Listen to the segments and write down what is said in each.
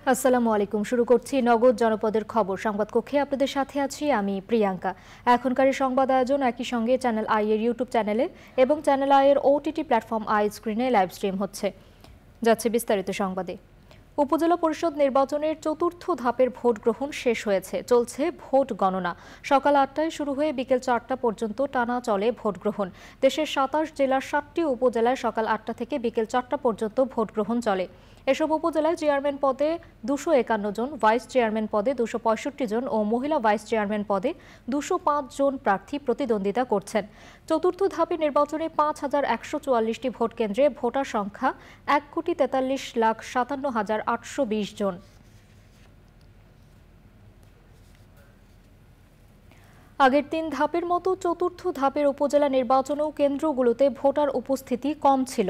আসসালামু আলাইকুম। শুরু করছি নগদ জনপদের খবর সংবাদ কক্ষে। আপনাদের সাথে আছি আমি প্রিয়াঙ্কা। এখনকার সংবাদ আয়োজন একই সঙ্গে চ্যানেল আই এর ইউটিউব চ্যানেলে এবং চ্যানেল আই এর ওটিটি প্ল্যাটফর্ম আই স্ক্রিনে লাইভ স্ট্রিম হচ্ছে। যাচ্ছে বিস্তারিত সংবাদে। উপজেলা পরিষদ নির্বাচনের চতুর্থ ধাপের ভোট গ্রহণ শেষ হয়েছে। চলছে ভোট গণনা। সকাল ৮টায় শুরু হয়ে বিকেল ৪টা পর্যন্ত টানা চলে ভোট গ্রহণ। দেশের ২৭ জেলার ৭টি উপজেলায় সকাল ৮টা থেকে বিকেল ৪টা পর্যন্ত ভোট গ্রহণ চলে। এসব উপজেলায় চেয়ারম্যান পদে ২৫১ জন, ভাইস চেয়ারম্যান পদে ২৬৫ জন ও মহিলা ভাইস চেয়ারম্যান পদে ২০৫ জন প্রার্থী প্রতিদ্বন্দ্বিতা করছেন। চতুর্থ ধাপে নির্বাচনে ৫,১৪৪টি ভোট কেন্দ্রে ভোটার সংখ্যা ১,৪৩,৫৭,৮২০ জন। আগের ৩ ধাপের মতো চতুর্থ ধাপের উপজেলা নির্বাচনেও কেন্দ্রগুলোতে ভোটার উপস্থিতি কম ছিল।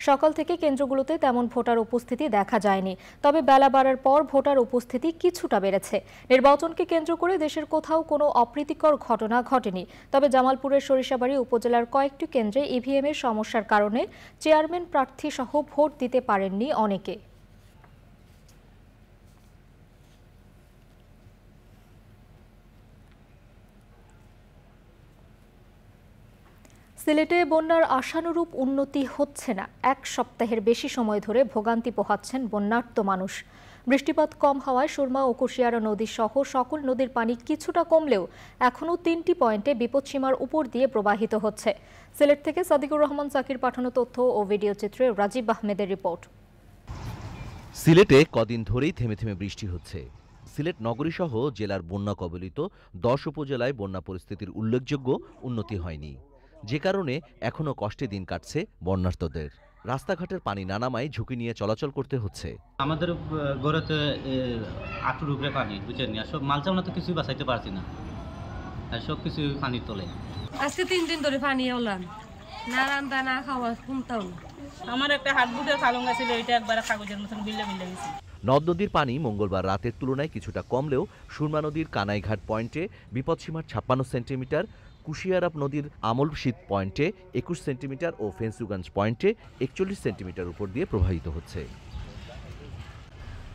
সকাল থেকে কেন্দ্রগুলোতে তেমন ভোটার উপস্থিতি দেখা যায়নি, তবে বেলা বাড়ার পর ভোটার উপস্থিতি কিছুটা বেড়েছে। নির্বাচনকে কেন্দ্র করে দেশের কোথাও কোনো অপ্রীতিকর ঘটনা ঘটেনি, তবে জামালপুরের সরিষাবাড়ী উপজেলার কয়েকটি কেন্দ্রে ইভিএমের সমস্যার কারণে চেয়ারম্যান প্রার্থী সহ ভোট দিতে পারেননি অনেকে। সিলেটে বন্যার আশানুরূপ উন্নতি হচ্ছে না। ১ সপ্তাহের বেশি সময় ধরে ভোগান্তি পোহাচ্ছেন বন্যার্ত মানুষ। বৃষ্টিপাত কম হওয়ায় সুরমা ও কুশিয়ারা নদী সহ সকল নদীর পানি কিছুটা কমলেও এখনও ৩টি পয়েন্টে বিপদসীমার উপর দিয়ে প্রবাহিত হচ্ছে। সিলেট থেকে সাদিকুর রহমান সাকির পাঠানো তথ্য ও ভিডিও চিত্রে রাজীব আহমেদের রিপোর্ট। সিলেটে কদিন ধরেই থেমে থেমে বৃষ্টি হচ্ছে। সিলেট নগরীসহ জেলার বন্যা কবলিত ১০ উপজেলায় বন্যা পরিস্থিতির উল্লেখযোগ্য উন্নতি হয়নি, যে কারণে এখনও কষ্টে দিন কাটছে বন্যার্তদের। রাস্তাঘাটের পানি না নামায় ঝুঁকি নিয়ে চলাচল করতে হচ্ছে। আমাদের গড়েতে আটুর উপরে পানি, বুঝছেন না, সব মাল চামড়া তো কিছুই বাঁচাইতে পারছি না, সব কিছু পানির তলে। আজকে ৩ দিন ধরে পানি হলাম, না রান্না না খাওয়া শুনতাম না। আমার একটা হাত বুটের ফালঙ্গা ছিল, এটা একবার কাগজের মতন বিল্লা বিল্লা গেছে। নদ নদীর পানি মঙ্গলবার রাতের তুলনায় কিছুটা কমলেও সুরমা নদীর কানাইঘাট পয়েন্টে বিপদসীমার ৫৬ সেন্টিমিটার, কুশিয়ারা নদীর আমলশীত পয়েন্টে ২১ সেন্টিমিটার ও ফেন্সুগঞ্জ পয়েন্টে ৪১ সেন্টিমিটার উপর দিয়ে প্রবাহিত হচ্ছে।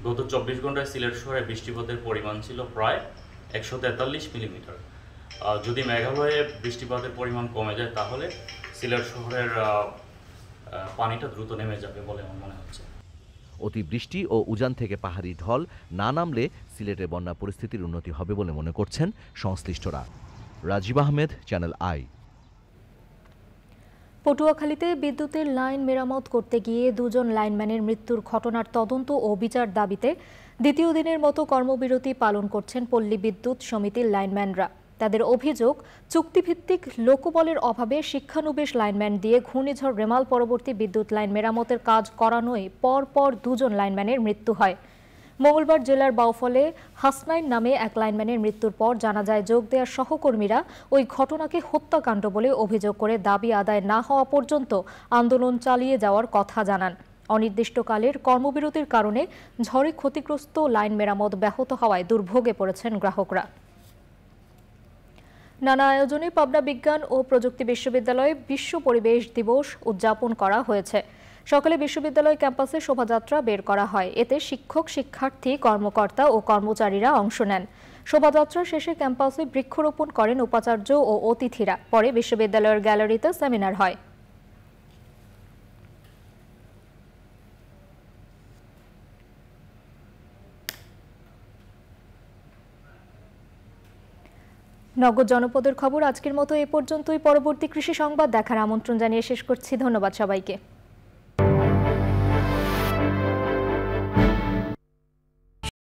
গত ২৪ ঘন্টায় সিলেট শহরে বৃষ্টিপাতের পরিমাণ ছিল প্রায় ১৪৩ মিলিমিটার। যদি মেঘালয়ে বৃষ্টিপাতের পরিমাণ কমে যায় তাহলে সিলেট শহরের পানিটা দ্রুত নেমে যাবে বলে আমার মনে হচ্ছে। অতিবৃষ্টি ও উজান থেকে পাহাড়ি ঢল না নামলে সিলেটের বন্যা পরিস্থিতির উন্নতি হবে বলে মনে করছেন সংশ্লিষ্টরা। Rajib Ahmed, Channel I. পটুয়াখালীতে বিদ্যুতের লাইন মেরামত করতে গিয়ে ২ জন লাইনম্যানের মৃত্যুর ঘটনার তদন্ত ও বিচার দাবিতে দ্বিতীয় দিনের মতো কর্মবিরতি পালন করছেন পল্লী বিদ্যুৎ সমিতির লাইনম্যানরা। তাদের অভিযোগ, চুক্তিভিত্তিক লোকবলের অভাবে শিক্ষানবিশ লাইনম্যান দিয়ে ঘূর্ণিঝড় রেমাল পরবর্তী বিদ্যুৎ লাইন মেরামতের কাজ করানোয় পরপর ২ জন লাইনম্যানের মৃত্যু হয়। মঙ্গলবার জেলার বাউফলে হাসনাইন নামে এক লাইনম্যানের মৃত্যুর পর জানা যায় যোগ দেওয়ার সহকর্মীরা ওই ঘটনাকে হত্যাকাণ্ড বলে অভিযোগ করে দাবি আদায় না হওয়া পর্যন্ত আন্দোলন চালিয়ে যাওয়ার কথা জানান। অনির্দিষ্টকালের কর্মবিরতির কারণে ঝড়ে ক্ষতিগ্রস্ত লাইন মেরামত ব্যাহত হওয়ায় দুর্ভোগে পড়েছেন গ্রাহকরা। নানা আয়োজনে পাবনা বিজ্ঞান ও প্রযুক্তি বিশ্ববিদ্যালয়ে বিশ্ব পরিবেশ দিবস উদযাপন করা হয়েছে। সকালে বিশ্ববিদ্যালয় ক্যাম্পাসে শোভাযাত্রা বের করা হয়। এতে শিক্ষক, শিক্ষার্থী, কর্মকর্তা ও কর্মচারীরা অংশ নেন। শোভাযাত্রা শেষে ক্যাম্পাসে বৃক্ষরোপণ করেন উপাচার্য ও অতিথিরা। পরে বিশ্ববিদ্যালয়ের গ্যালারিতে সেমিনার হয়। নগদ জনপদের খবর আজকের মতো এ পর্যন্তই। পরবর্তী কৃষি সংবাদ দেখার আমন্ত্রণ জানিয়ে শেষ করছি। ধন্যবাদ সবাইকে।